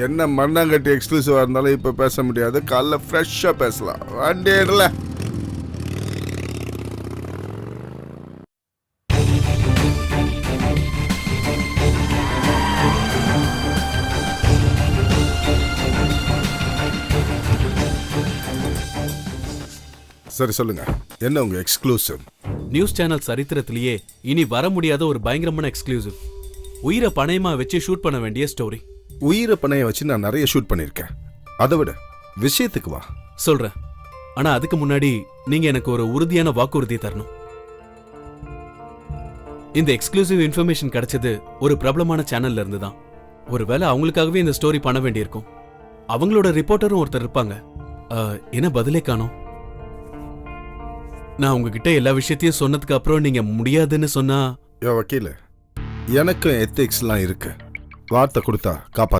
என்ன மண்ணாங்கட்டி எக்ஸ்க்ளூசிவா இருந்தாலும் இப்ப பேச முடியாது. காலைல ஃப்ரெஷ்ஷா பேசலாம். வண்டியிடல. சரி சொல்லுங்க, என்ன உங்க எக்ஸ்க்ளூசிவ்? நியூஸ் சேனல் சரித்திரத்திலேயே இனி வர முடியாத ஒரு பயங்கரமான எக்ஸ்க்ளூசிவ். உயிரை பணயமா வச்சு ஷூட் பண்ண வேண்டிய ஸ்டோரி. உயிரை பணைய வச்சு நான் நிறைய ஷூட் பண்ணியிருக்கேன். அதை விட விஷயத்துக்கு வா. சொல்றேன். ஆனா அதுக்கு முன்னாடி நீங்க எனக்கு ஒரு உறுதியான வாக்குறுதி தரணும். இந்த எக்ஸ்க்ளூசிவ் இன்ஃபர்மேஷன் கிடைச்சது ஒரு பிரபலமான சேனல்ல இருந்து தான். ஒருவேளை அவங்களுக்காகவே இந்த ஸ்டோரி பண்ண வேண்டியிருக்கும். அவங்களோட ரிப்போர்ட்டரும் ஒருத்தர் இருப்பாங்க. என்ன பதிலே காணோம்? நான் உங்ககிட்ட எல்லா விஷயத்தையும் சொன்னதுக்கு அப்புறம் நீங்க முடியாதுன்னு சொன்னா. வக்கீல, எனக்கும் எத்திக்ஸ்லாம் இருக்கு. வார்த்தை கொடுத்தா காப்பா.